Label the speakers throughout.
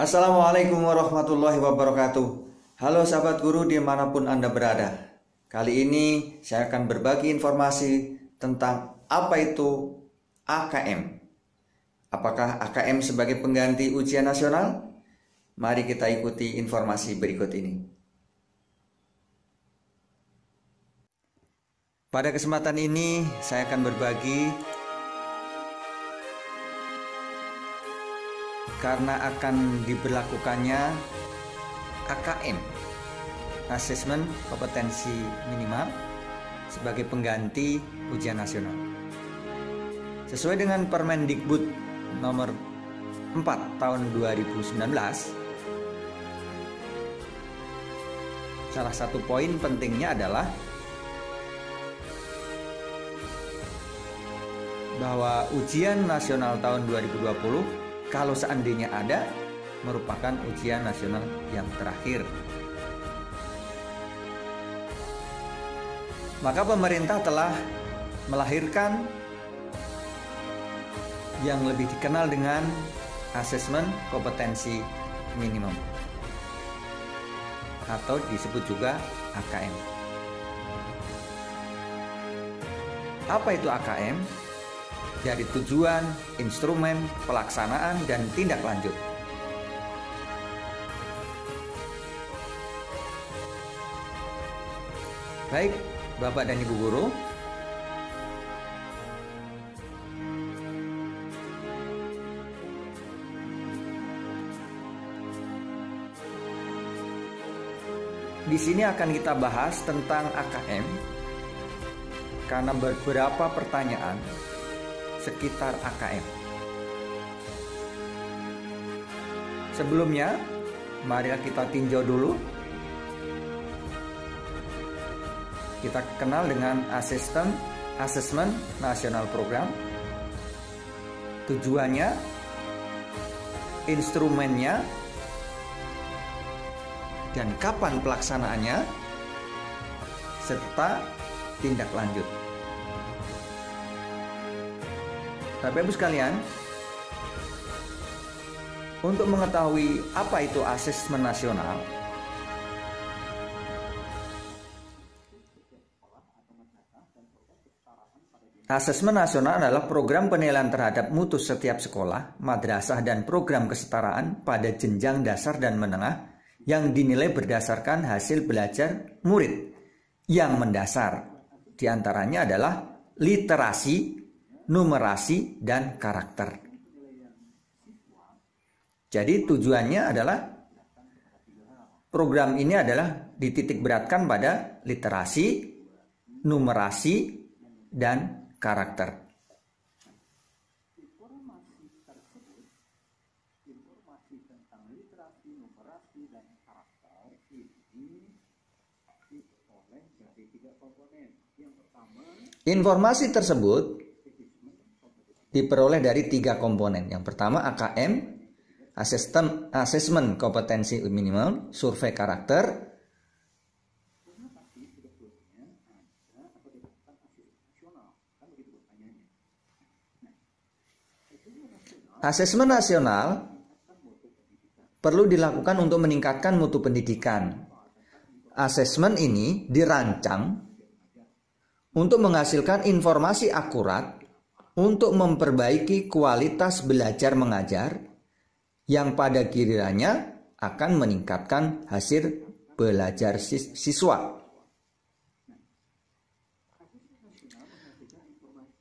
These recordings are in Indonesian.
Speaker 1: Assalamualaikum warahmatullahi wabarakatuh. Halo sahabat guru dimanapun Anda berada. Kali ini saya akan berbagi informasi tentang apa itu AKM. Apakah AKM sebagai pengganti ujian nasional? Mari kita ikuti informasi berikut ini. Pada kesempatan ini saya akan berbagi karena akan diberlakukannya AKM, Asesmen Kompetensi Minimal, sebagai pengganti ujian nasional. Sesuai dengan Permendikbud nomor 4 tahun 2019, salah satu poin pentingnya adalah bahwa ujian nasional tahun 2020 kalau seandainya ada, merupakan ujian nasional yang terakhir. Maka pemerintah telah melahirkan yang lebih dikenal dengan Asesmen Kompetensi Minimum atau disebut juga AKM. Apa itu AKM? Dari tujuan, instrumen, pelaksanaan, dan tindak lanjut. Baik, Bapak dan Ibu guru, di sini akan kita bahas tentang AKM karena beberapa pertanyaan sekitar AKM. Sebelumnya, mari kita tinjau dulu. Kita kenal dengan Asesmen Nasional Program. Tujuannya, instrumennya, dan kapan pelaksanaannya, serta tindak lanjut. Bapak Ibu sekalian, untuk mengetahui apa itu asesmen nasional, asesmen nasional adalah program penilaian terhadap mutu setiap sekolah, madrasah, dan program kesetaraan pada jenjang dasar dan menengah yang dinilai berdasarkan hasil belajar murid yang mendasar. Di antaranya adalah literasi, numerasi, dan karakter. Jadi tujuannya adalah program ini adalah dititik beratkan pada literasi, numerasi, dan karakter. Informasi tersebut diperoleh dari 3 komponen. Yang pertama AKM, Asesmen Kompetensi Minimal, survei karakter. Asesmen nasional perlu dilakukan untuk meningkatkan mutu pendidikan. Asesmen ini dirancang untuk menghasilkan informasi akurat untuk memperbaiki kualitas belajar mengajar yang pada gilirannya akan meningkatkan hasil belajar siswa.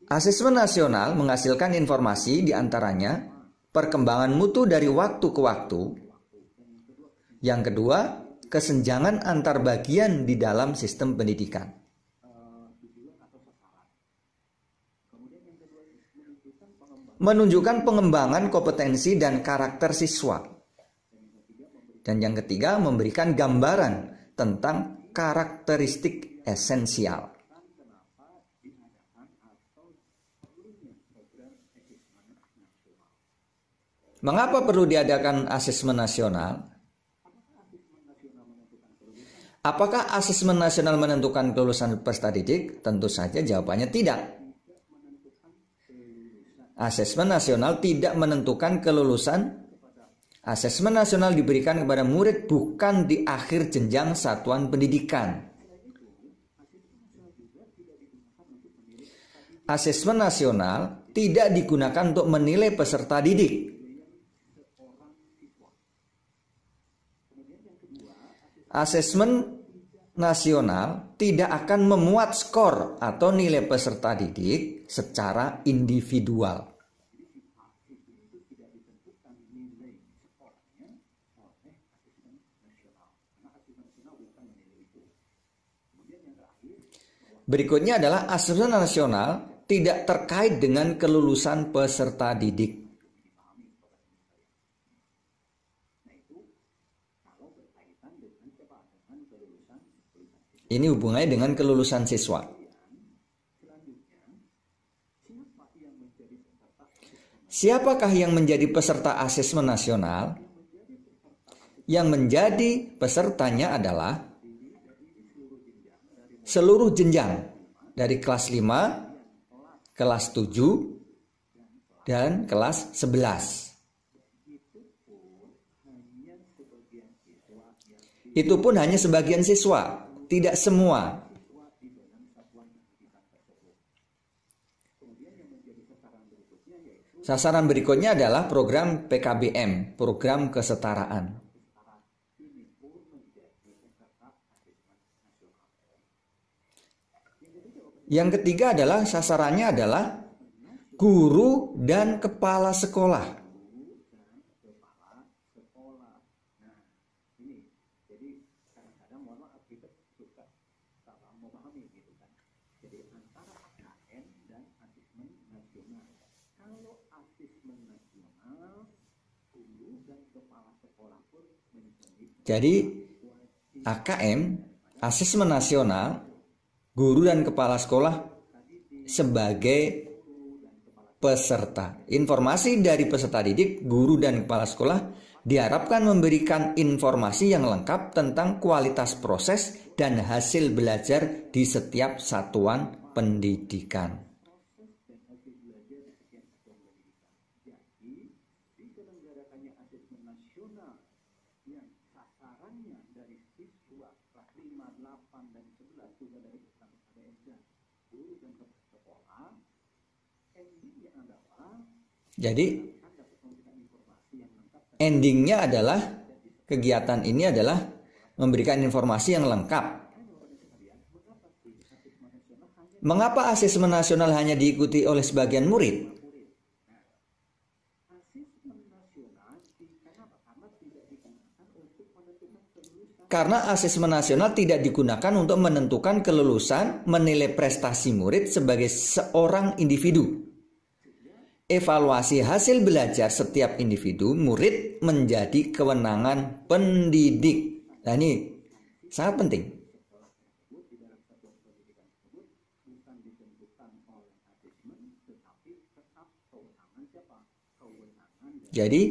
Speaker 1: Asesmen nasional menghasilkan informasi diantaranya perkembangan mutu dari waktu ke waktu. Yang kedua, kesenjangan antar bagian di dalam sistem pendidikan. Menunjukkan pengembangan kompetensi dan karakter siswa. Dan yang ketiga, memberikan gambaran tentang karakteristik esensial. Mengapa perlu diadakan asesmen nasional? Apakah asesmen nasional menentukan kelulusan peserta didik? Tentu saja jawabannya tidak. Asesmen nasional tidak menentukan kelulusan Asesmen nasional diberikan kepada murid bukan di akhir jenjang satuan pendidikan. Asesmen nasional tidak digunakan untuk menilai peserta didik. Asesmen nasional tidak akan memuat skor atau nilai peserta didik secara individual. Berikutnya adalah asesmen nasional tidak terkait dengan kelulusan peserta didik. Ini hubungannya dengan kelulusan siswa. Siapakah yang menjadi peserta asesmen nasional? Yang menjadi pesertanya adalah seluruh jenjang dari kelas 5, kelas 7, dan kelas 11. Itu pun hanya sebagian siswa, tidak semua. Sasaran berikutnya adalah program PKBM, program kesetaraan. Yang ketiga adalah sasarannya adalah guru dan kepala sekolah. Jadi AKM, asesmen nasional, guru dan kepala sekolah sebagai peserta. Informasi dari peserta didik, guru dan kepala sekolah diharapkan memberikan informasi yang lengkap tentang kualitas proses dan hasil belajar di setiap satuan pendidikan. Jadi endingnya adalah kegiatan ini adalah memberikan informasi yang lengkap. Mengapa asesmen nasional hanya diikuti oleh sebagian murid? Karena asesmen nasional tidak digunakan untuk menentukan kelulusan, menilai prestasi murid sebagai seorang individu. Evaluasi hasil belajar setiap individu murid menjadi kewenangan pendidik. Nah, ini sangat penting. Jadi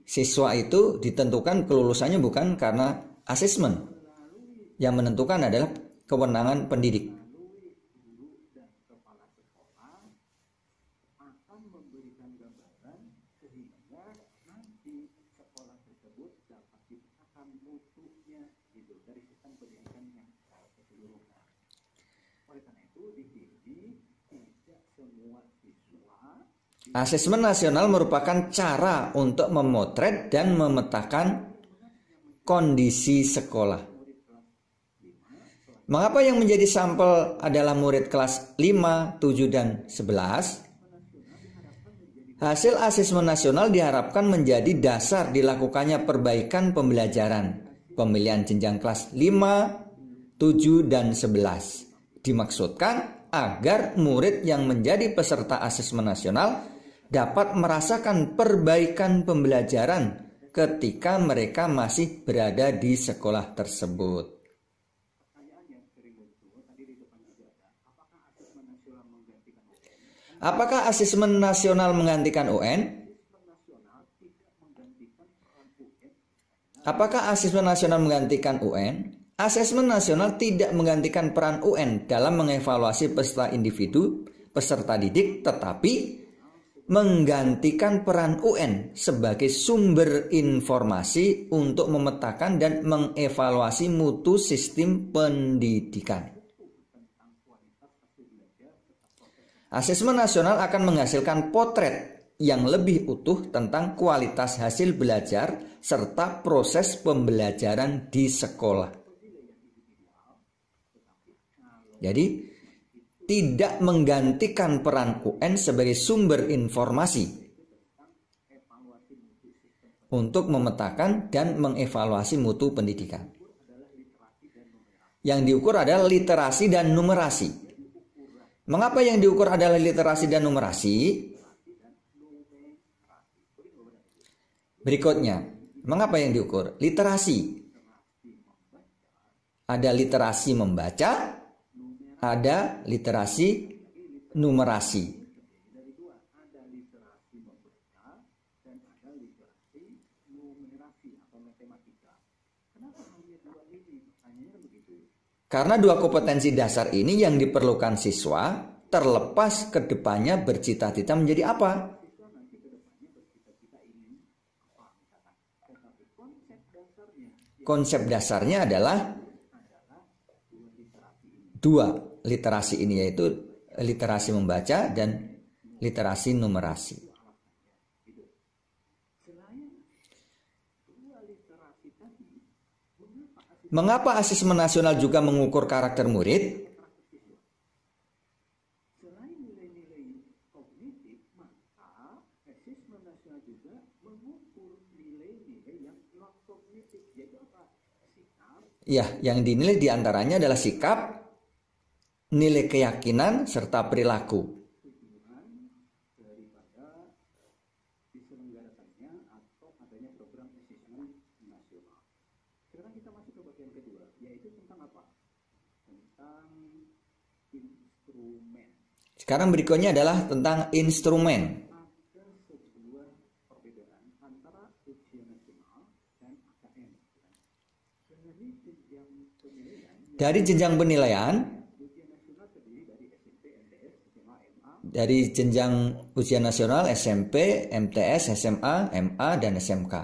Speaker 1: siswa itu ditentukan kelulusannya bukan karena asesmen. Yang menentukan adalah kewenangan pendidik. Asesmen nasional merupakan cara untuk memotret dan memetakan kondisi sekolah. Mengapa yang menjadi sampel adalah murid kelas 5, 7, dan 11? Hasil asesmen nasional diharapkan menjadi dasar dilakukannya perbaikan pembelajaran, pemilihan jenjang kelas 5, 7, dan 11. Dimaksudkan agar murid yang menjadi peserta asesmen nasional dapat merasakan perbaikan pembelajaran ketika mereka masih berada di sekolah tersebut. Apakah asesmen nasional menggantikan UN? Apakah asesmen nasional menggantikan UN? Asesmen nasional tidak menggantikan peran UN dalam mengevaluasi peserta individu, peserta didik, tetapi menggantikan peran UN sebagai sumber informasi untuk memetakan dan mengevaluasi mutu sistem pendidikan. Asesmen nasional akan menghasilkan potret yang lebih utuh tentang kualitas hasil belajar serta proses pembelajaran di sekolah. Jadi, tidak menggantikan peran UN sebagai sumber informasi untuk memetakan dan mengevaluasi mutu pendidikan. Yang diukur adalah literasi dan numerasi. Mengapa yang diukur adalah literasi dan numerasi? Berikutnya, mengapa yang diukur? Literasi. Ada literasi membaca, ada literasi numerasi. Karena dua kompetensi dasar ini yang diperlukan siswa terlepas kedepannya bercita-cita menjadi apa. Konsep dasarnya adalah dua literasi ini, yaitu literasi membaca dan literasi numerasi. Mengapa asesmen nasional juga mengukur karakter murid? Selain nilai-nilai kognitif, maka asesmen nasional juga mengukur nilai-nilai yang non kognitif, yaitu apa? Sikap. Ya, yang dinilai diantaranya adalah sikap, nilai keyakinan, serta perilaku. Tujuan daripada diselenggarakannya atau adanya program asesmen nasional. Sekarang kita masuk ke bagian kedua, yaitu tentang apa? Tentang instrumen. Sekarang berikutnya adalah tentang instrumen. Ada sebuah perbedaan antara ujian nasional dan AKM. Dari jenjang penilaian, dari jenjang ujian nasional SMP, MTS, SMA, MA, dan SMK.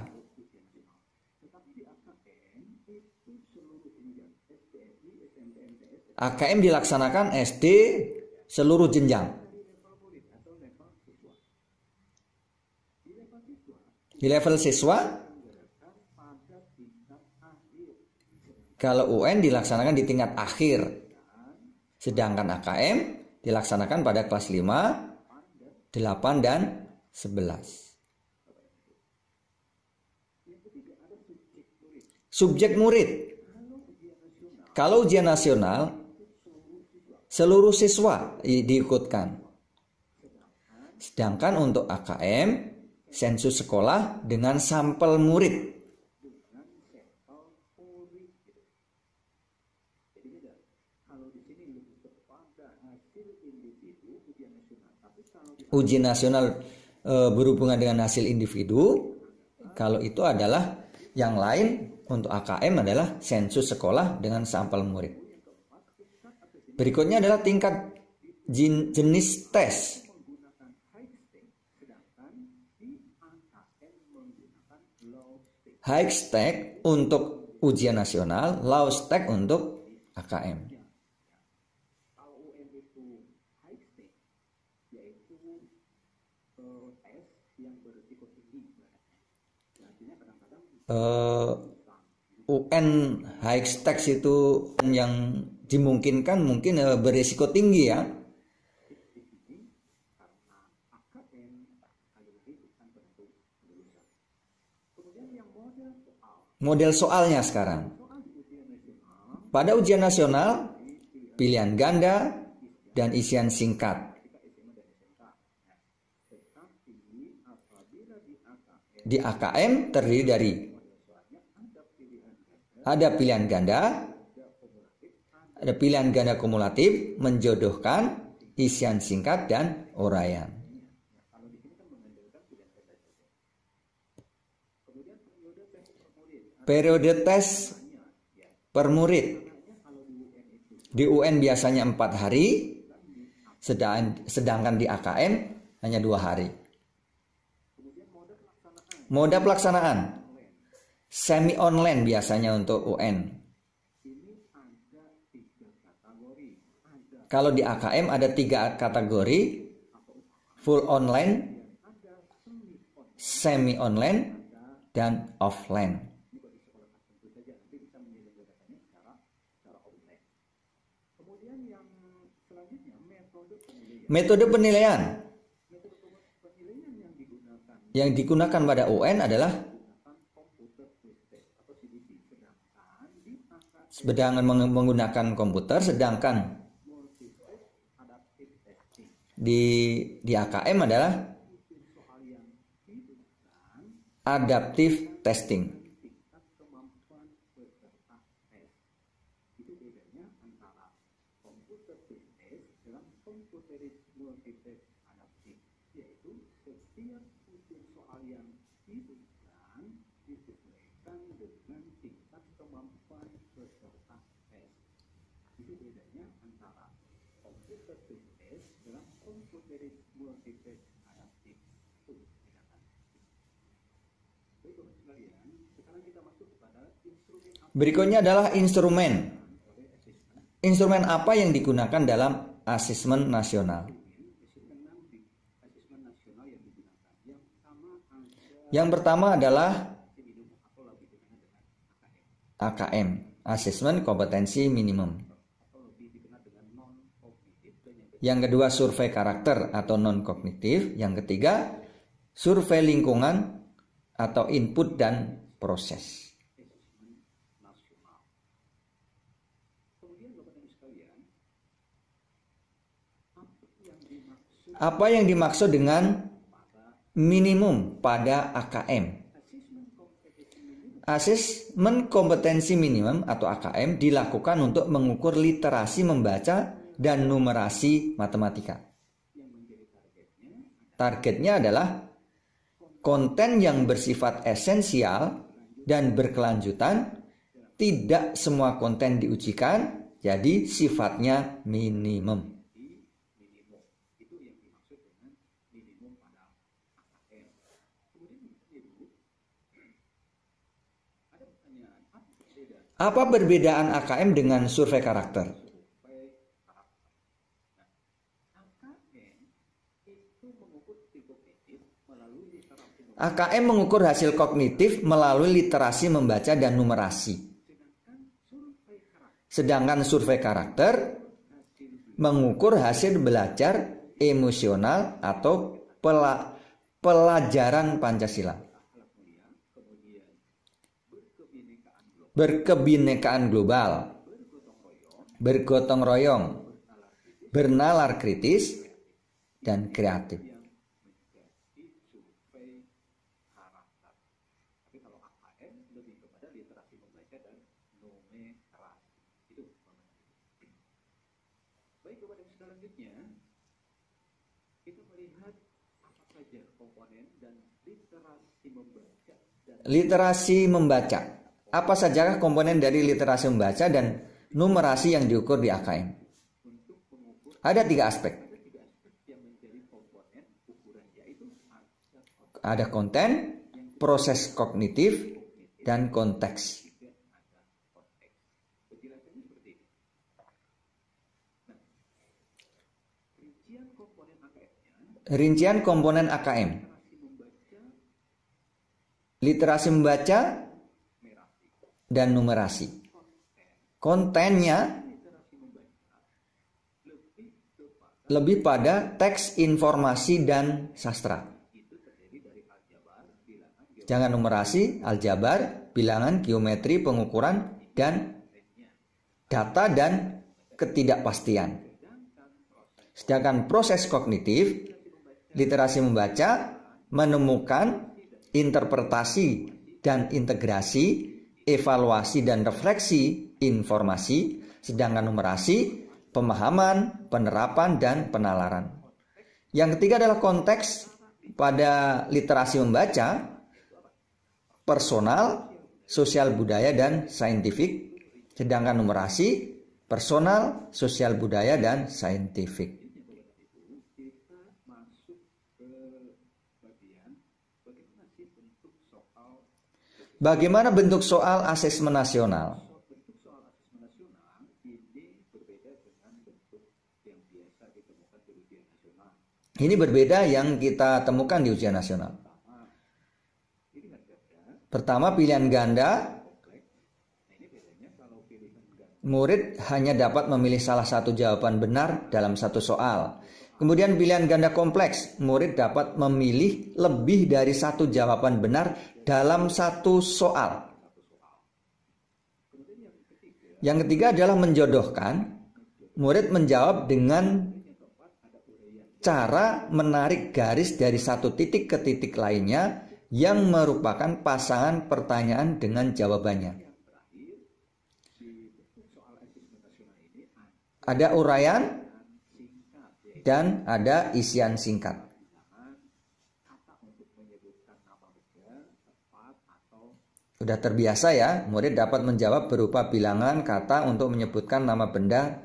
Speaker 1: AKM dilaksanakan SD seluruh jenjang. Di level siswa, kalau UN dilaksanakan di tingkat akhir, sedangkan AKM dilaksanakan pada kelas 5, 8, dan 11. Subjek murid. Kalau ujian nasional, seluruh siswa diikutkan. Sedangkan untuk AKM, sensus sekolah dengan sampel murid. Ujian nasional berhubungan dengan hasil individu. Kalau itu adalah yang lain, untuk AKM adalah sensus sekolah dengan sampel murid. Berikutnya adalah tingkat jenis tes. High stake untuk ujian nasional, low stake untuk AKM. UN high stakes itu yang dimungkinkan mungkin berisiko tinggi ya. Model soalnya sekarang. Pada ujian nasional, pilihan ganda dan isian singkat. Di AKM terdiri dari ada pilihan ganda, ada pilihan ganda kumulatif, menjodohkan, isian singkat, dan uraian. Periode tes per murid. Di UN biasanya 4 hari, sedangkan di AKM hanya 2 hari. Moda pelaksanaan semi online biasanya untuk UN. Kalau di AKM ada 3 kategori, full online, semi online, dan offline. Metode penilaian yang digunakan pada UN adalah menggunakan komputer, sedangkan di AKM adalah adaptive testing. Berikutnya adalah instrumen. Instrumen apa yang digunakan dalam asesmen nasional? Yang pertama adalah AKM, Asesmen Kompetensi Minimum. Yang kedua survei karakter atau non-kognitif. Yang ketiga survei lingkungan atau input dan proses. Apa yang dimaksud dengan minimum pada AKM? Asesmen kompetensi minimum atau AKM dilakukan untuk mengukur literasi membaca dan numerasi matematika. Targetnya adalah konten yang bersifat esensial dan berkelanjutan. Tidak semua konten diujikan, jadi sifatnya minimum. Apa perbedaan AKM dengan survei karakter? AKM mengukur hasil kognitif melalui literasi membaca dan numerasi. Sedangkan survei karakter mengukur hasil belajar emosional atau pelajaran Pancasila. Berkebinekaan global, bergotong royong, bernalar kritis, dan kreatif.
Speaker 2: Baik, kepada selanjutnya kita melihat apa saja komponen dan literasi membaca.
Speaker 1: Literasi membaca. Apa saja komponen dari literasi membaca dan numerasi yang diukur di AKM? Ada 3 aspek. Ada konten, proses kognitif, dan konteks. Rincian komponen AKM. Literasi membaca dan numerasi. Kontennya lebih pada teks, informasi, dan sastra. Jangan numerasi, aljabar, bilangan, geometri, pengukuran, dan data dan ketidakpastian. Sedangkan proses kognitif, literasi membaca menemukan interpretasi dan integrasi, evaluasi dan refleksi informasi, sedangkan numerasi pemahaman, penerapan, dan penalaran. Yang ketiga adalah konteks. Pada literasi membaca, personal, sosial budaya, dan saintifik, sedangkan numerasi personal, sosial budaya, dan saintifik. Bagaimana bentuk soal asesmen nasional?
Speaker 2: Bentuk soal asesmen nasional ini berbeda dengan bentuk yang biasa ditemukan di ujian nasional.
Speaker 1: Ini berbeda yang kita temukan di ujian nasional. Pertama, pilihan ganda. Murid hanya dapat memilih salah satu jawaban benar dalam satu soal. Kemudian pilihan ganda kompleks, murid dapat memilih lebih dari satu jawaban benar dalam satu soal. Yang ketiga adalah menjodohkan. Murid menjawab dengan cara menarik garis dari satu titik ke titik lainnya yang merupakan pasangan pertanyaan dengan jawabannya. Ada uraian dan ada isian singkat. Sudah terbiasa ya, murid dapat menjawab berupa bilangan kata untuk menyebutkan nama benda,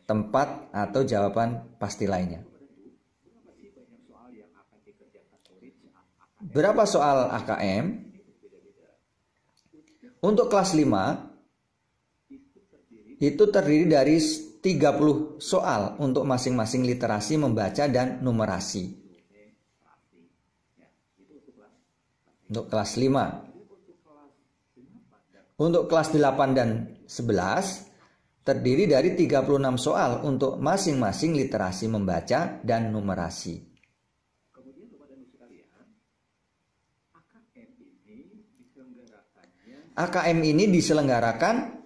Speaker 1: tempat, atau jawaban pasti lainnya. Berapa soal AKM? Untuk kelas 5 itu terdiri dari 30 soal untuk masing-masing literasi membaca dan numerasi. Untuk kelas 5. Untuk kelas 8 dan 11 terdiri dari 36 soal untuk masing-masing literasi membaca dan numerasi. AKM ini diselenggarakan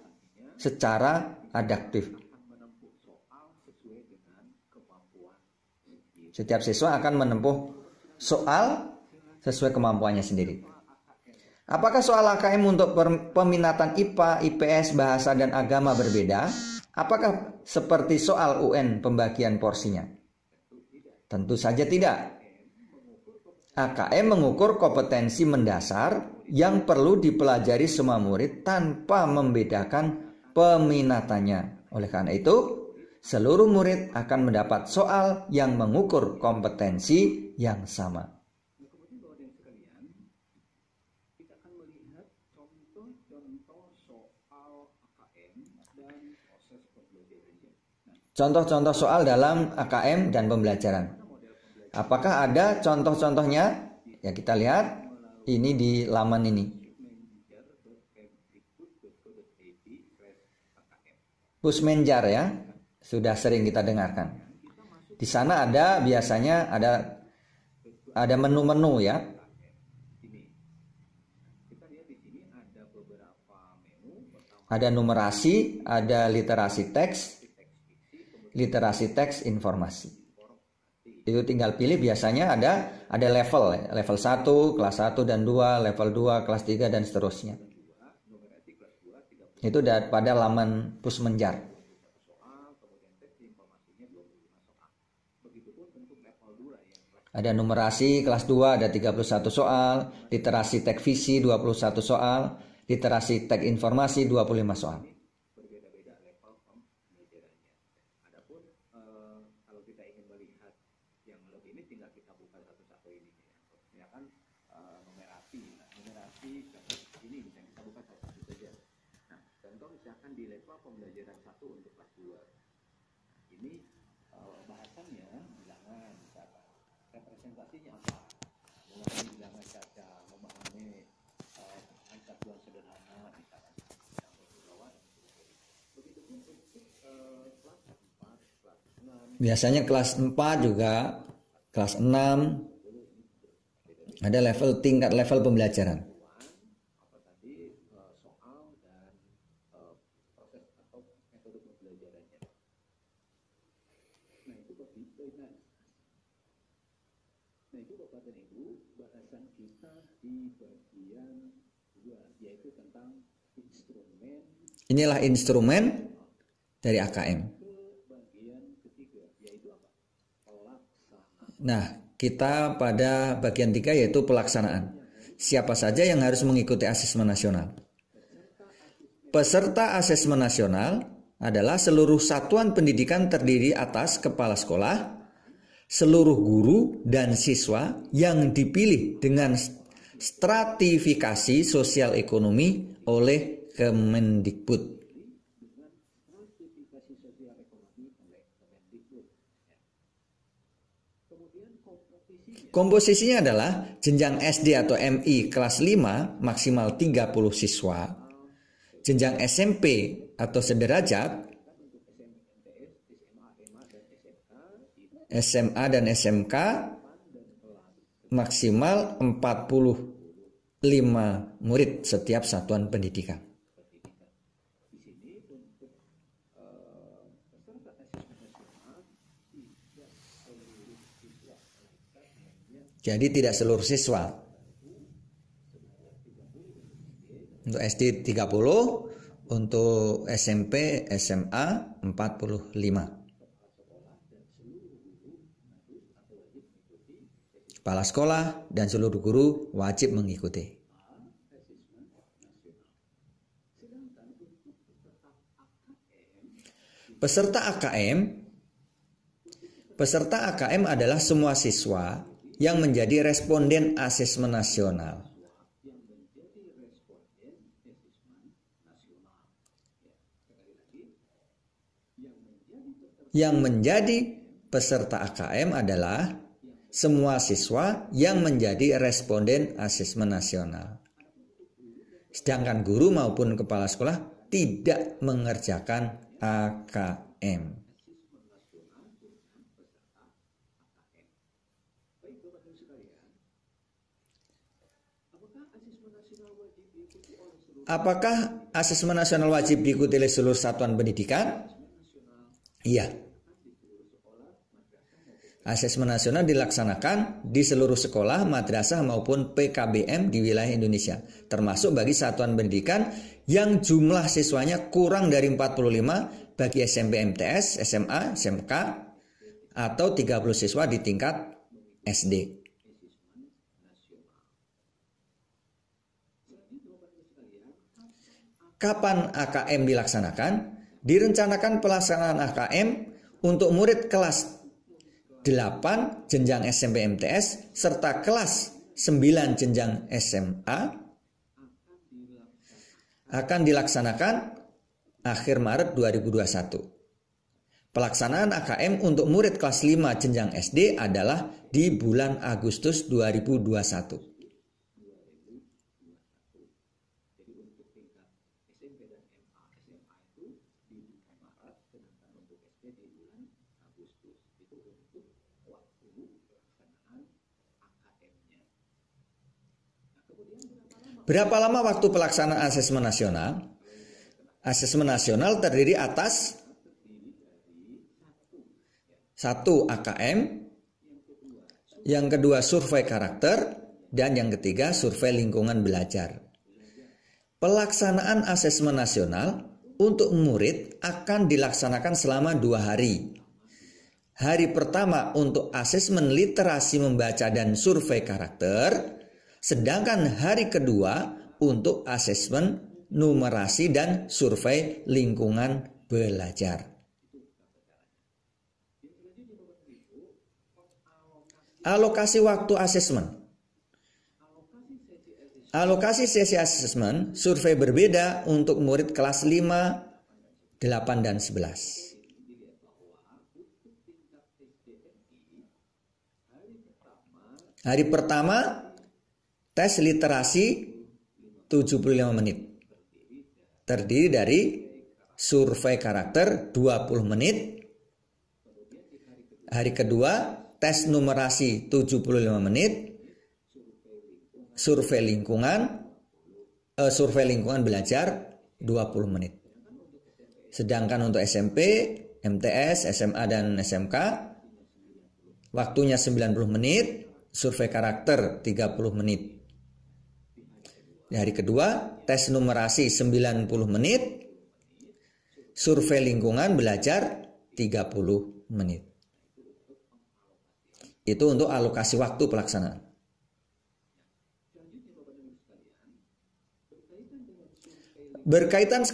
Speaker 1: secara adaptif. Setiap siswa akan menempuh soal sesuai kemampuannya sendiri. Apakah soal AKM untuk peminatan IPA, IPS, bahasa, dan agama berbeda? Apakah seperti soal UN pembagian porsinya? Tentu saja tidak. AKM mengukur kompetensi mendasar yang perlu dipelajari semua murid tanpa membedakan peminatannya. Oleh karena itu, seluruh murid akan mendapat soal yang mengukur kompetensi yang sama.
Speaker 2: Kemudian Bapak dan sekalian, kita akan melihat contoh-contoh soal AKM dan proses pembelajarannya.
Speaker 1: Contoh-contoh soal dalam AKM dan pembelajaran. Apakah ada contoh-contohnya? Ya, kita lihat ini di laman ini. Pusmenjar ya. Sudah sering kita dengarkan. Di sana ada biasanya ada menu-menu ya. Ada numerasi, ada literasi teks informasi. Itu tinggal pilih, biasanya ada level 1, kelas 1 dan 2, level 2, kelas 3 dan seterusnya. Itu pada laman Pusmenjar. Ada numerasi kelas 2 ada 31 soal, literasi teks visi 21 soal, literasi teks informasi 25 soal.
Speaker 2: Berbeda-beda level pembelajarannya. Adapun kalau kita ingin melihat yang lebih ini tinggal kita buka satu-satu ini ya kan numerasi. Nah, numerasi ini bisa kita buka satu-satu saja. Nah, contoh misalkan di level pembelajaran 1 untuk kelas 2. Ini bahasannya bilangan misalkan. Representasinya apa? Mulai bilangan caca, memahami angka sederhana misalkan. Begitupun untuk kelas 4, kelas 6.
Speaker 1: Biasanya kelas 4 juga, kelas 6 ada tingkat level pembelajaran.
Speaker 2: Apa tadi soal dan proses atau metode pembelajarannya. Nah itu Bapak dan Ibu, bahasan kita di bagian 2 yaitu tentang instrumen.
Speaker 1: Inilah instrumen dari AKM.
Speaker 2: Bagian ketiga yaitu apa? Pelaksanaan.
Speaker 1: Nah, kita pada bagian 3 yaitu pelaksanaan. Siapa saja yang harus mengikuti asesmen nasional? Peserta asesmen nasional adalah seluruh satuan pendidikan terdiri atas kepala sekolah, seluruh guru dan siswa yang dipilih dengan stratifikasi sosial ekonomi oleh Kemendikbud. Komposisinya adalah jenjang SD atau MI kelas 5 maksimal 30 siswa, jenjang SMP atau sederajat, SMA dan SMK maksimal 45 murid setiap satuan pendidikan. Jadi tidak seluruh siswa. Untuk SD 30, untuk SMP, SMA 45. Kepala sekolah dan seluruh guru wajib mengikuti. Peserta AKM adalah semua siswa yang menjadi responden asesmen nasional. Yang menjadi peserta AKM adalah semua siswa yang menjadi responden asesmen nasional. Sedangkan guru maupun kepala sekolah tidak mengerjakan AKM. Apakah asesmen nasional wajib diikuti oleh seluruh satuan pendidikan? Iya. Asesmen nasional dilaksanakan di seluruh sekolah, madrasah maupun PKBM di wilayah Indonesia, termasuk bagi satuan pendidikan yang jumlah siswanya kurang dari 45 bagi SMP MTS, SMA, SMK, atau 30 siswa di tingkat SD. Kapan AKM dilaksanakan? Direncanakan pelaksanaan AKM untuk murid kelas 8 jenjang SMP MTS serta kelas 9 jenjang SMA akan dilaksanakan akhir Maret 2021. Pelaksanaan AKM untuk murid kelas 5 jenjang SD adalah di bulan Agustus 2021. Berapa lama waktu pelaksanaan asesmen nasional? Asesmen nasional terdiri atas 1. AKM, yang kedua survei karakter, dan yang ketiga survei lingkungan belajar. Pelaksanaan asesmen nasional untuk murid akan dilaksanakan selama 2 hari. Hari pertama untuk asesmen literasi membaca dan survei karakter, sedangkan hari kedua untuk asesmen numerasi dan survei lingkungan belajar. Alokasi waktu asesmen. Alokasi sesi asesmen survei berbeda untuk murid kelas 5, 8, dan 11. Hari pertama tes literasi 75 menit. Terdiri dari survei karakter 20 menit. Hari kedua tes numerasi 75 menit. Survei lingkungan belajar 20 menit. Sedangkan untuk SMP, MTS, SMA dan SMK waktunya 90 menit, survei karakter 30 menit. Di hari kedua, tes numerasi 90 menit, survei lingkungan belajar 30 menit. Itu untuk alokasi waktu pelaksanaan. Berkaitan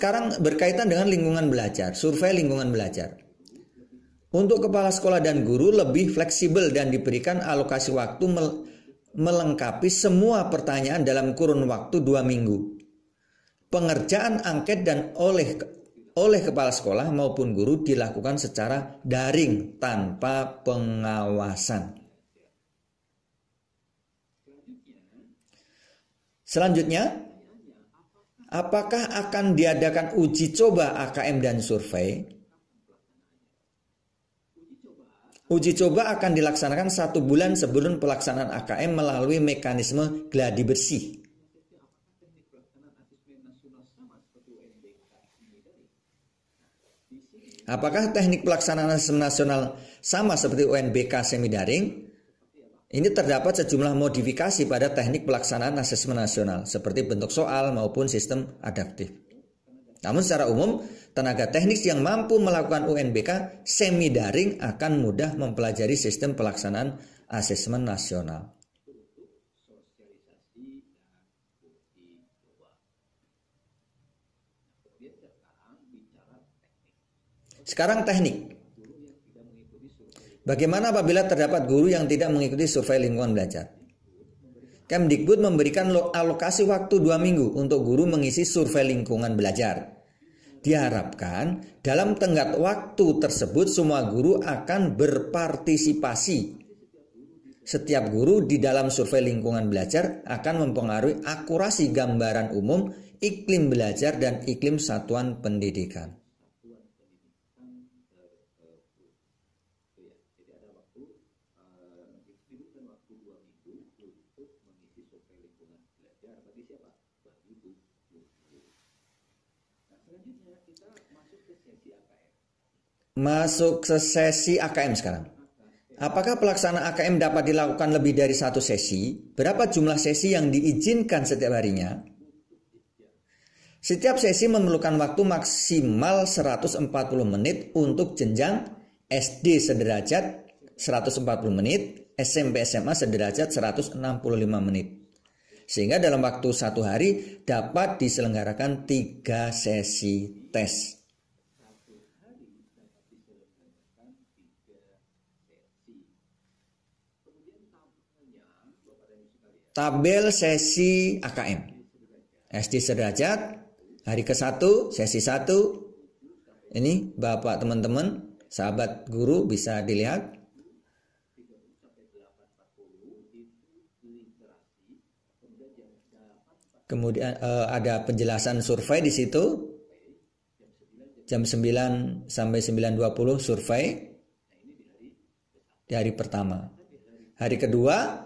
Speaker 1: dengan lingkungan belajar, survei lingkungan belajar. Untuk kepala sekolah dan guru lebih fleksibel dan diberikan alokasi waktu melengkapi semua pertanyaan dalam kurun waktu 2 minggu. Pengerjaan angket dan oleh kepala sekolah maupun guru dilakukan secara daring tanpa pengawasan. Selanjutnya, apakah akan diadakan uji coba AKM dan survei? Uji coba akan dilaksanakan 1 bulan sebelum pelaksanaan AKM melalui mekanisme gladi bersih. Apakah teknik pelaksanaan asesmen nasional sama seperti UNBK semi daring? Ini terdapat sejumlah modifikasi pada teknik pelaksanaan asesmen nasional seperti bentuk soal maupun sistem adaptif. Namun secara umum, tenaga teknis yang mampu melakukan UNBK semi daring akan mudah mempelajari sistem pelaksanaan asesmen nasional. Sekarang teknik. Bagaimana apabila terdapat guru yang tidak mengikuti survei lingkungan belajar? Kemdikbud memberikan alokasi waktu 2 minggu untuk guru mengisi survei lingkungan belajar. Diharapkan dalam tenggat waktu tersebut semua guru akan berpartisipasi. Setiap guru di dalam survei lingkungan belajar akan mempengaruhi akurasi gambaran umum iklim belajar dan iklim satuan pendidikan. Masuk ke sesi AKM sekarang. Apakah pelaksanaan AKM dapat dilakukan lebih dari 1 sesi? Berapa jumlah sesi yang diizinkan setiap harinya? Setiap sesi memerlukan waktu maksimal 140 menit untuk jenjang SD sederajat 140 menit, SMP SMA sederajat 165 menit. Sehingga dalam waktu 1 hari dapat diselenggarakan 3 sesi tes. Tabel sesi AKM. SD sederajat, hari ke-1, sesi 1. Ini Bapak teman-teman, sahabat guru bisa dilihat. Kemudian ada penjelasan survei di situ. Jam 9 sampai 9.20 survei di hari pertama. Hari kedua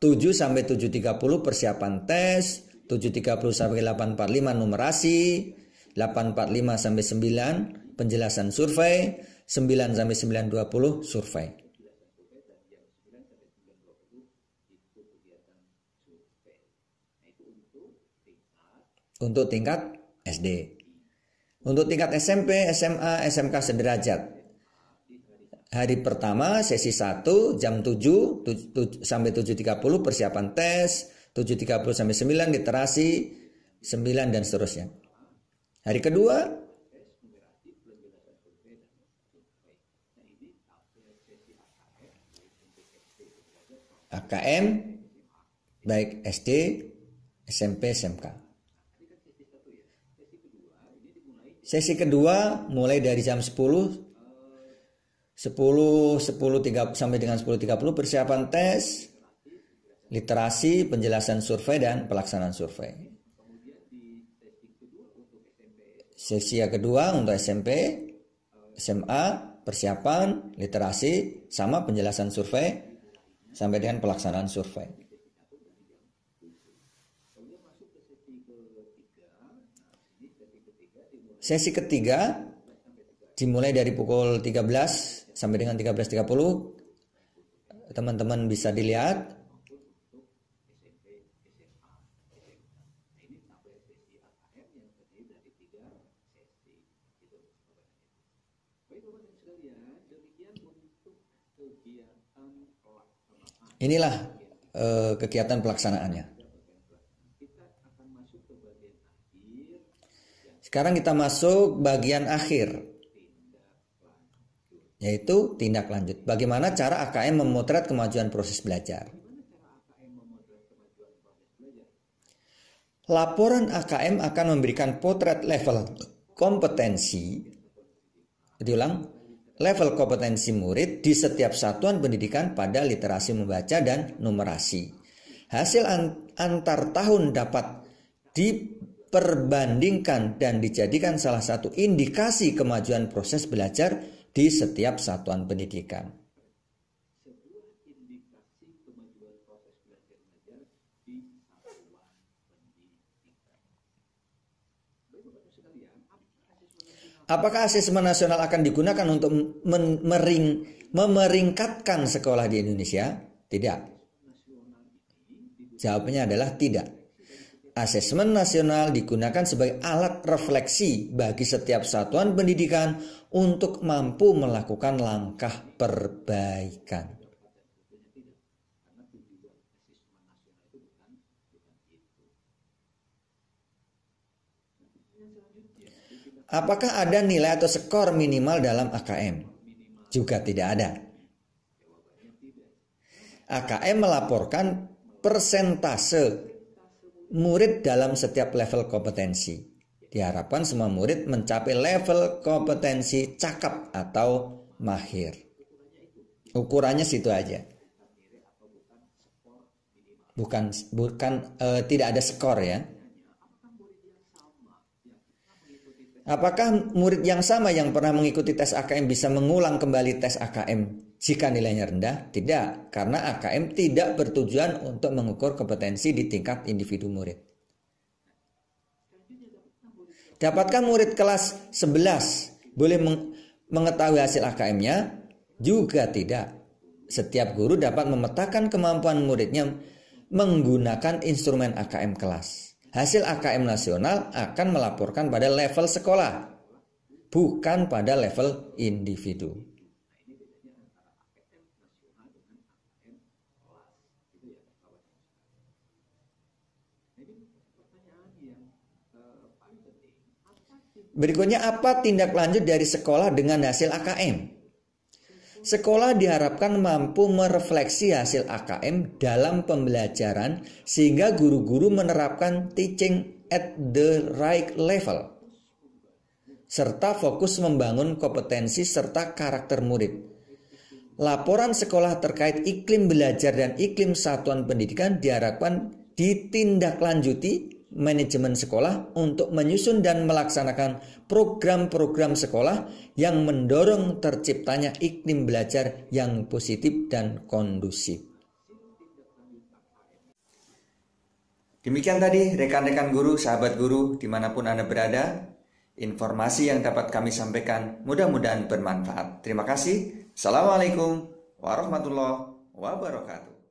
Speaker 1: 7 sampai 7.30 persiapan tes, 7.30 sampai 8.45 numerasi, 8.45 sampai 9 penjelasan survei, 9 sampai 9.20 survei. Untuk tingkat SD. Untuk tingkat SMP, SMA, SMK sederajat. Hari pertama sesi 1 jam 7 sampai 7.30 persiapan tes, 7.30 sampai 9 literasi, 9 dan seterusnya. Hari kedua AKM baik SD, SMP, SMK. Sesi kedua mulai dari jam 10 sampai dengan 10.30 persiapan tes, literasi, penjelasan survei dan pelaksanaan survei. Sesi yang kedua untuk SMP, SMA, persiapan, literasi, sama penjelasan survei sampai dengan pelaksanaan survei. Sesi ketiga dimulai dari pukul 13 sampai dengan 13.30. Teman-teman bisa dilihat. Inilah kegiatan pelaksanaannya. Sekarang kita masuk bagian akhir, yaitu tindak lanjut. Bagaimana cara AKM memotret kemajuan proses belajar? Laporan AKM akan memberikan potret level kompetensi, level kompetensi murid di setiap satuan pendidikan pada literasi membaca dan numerasi. Hasil antar tahun dapat diperbandingkan dan dijadikan salah satu indikasi kemajuan proses belajar di setiap satuan pendidikan. Apakah asesmen nasional akan digunakan untuk memeringkatkan sekolah di Indonesia? Tidak. Jawabannya adalah tidak. Asesmen nasional digunakan sebagai alat refleksi bagi setiap satuan pendidikan untuk mampu melakukan langkah perbaikan. Apakah ada nilai atau skor minimal dalam AKM? Juga tidak ada. AKM melaporkan persentase murid dalam setiap level kompetensi. Diharapkan semua murid mencapai level kompetensi cakap atau mahir. Ukurannya situ aja. Tidak ada skor ya. Apakah murid yang sama yang pernah mengikuti tes AKM bisa mengulang kembali tes AKM jika nilainya rendah? Tidak, karena AKM tidak bertujuan untuk mengukur kompetensi di tingkat individu murid. Dapatkah murid kelas 11 boleh mengetahui hasil AKM-nya? Juga tidak. Setiap guru dapat memetakan kemampuan muridnya menggunakan instrumen AKM kelas. Hasil AKM nasional akan melaporkan pada level sekolah, bukan pada level individu. Berikutnya, apa tindak lanjut dari sekolah dengan hasil AKM? Sekolah diharapkan mampu merefleksi hasil AKM dalam pembelajaran sehingga guru-guru menerapkan teaching at the right level, serta fokus membangun kompetensi serta karakter murid. Laporan sekolah terkait iklim belajar dan iklim satuan pendidikan diharapkan ditindaklanjuti manajemen sekolah untuk menyusun dan melaksanakan program-program sekolah yang mendorong terciptanya iklim belajar yang positif dan kondusif. Demikian tadi rekan-rekan guru, sahabat guru dimanapun Anda berada, informasi yang dapat kami sampaikan mudah-mudahan bermanfaat. Terima kasih. Assalamualaikum warahmatullahi wabarakatuh.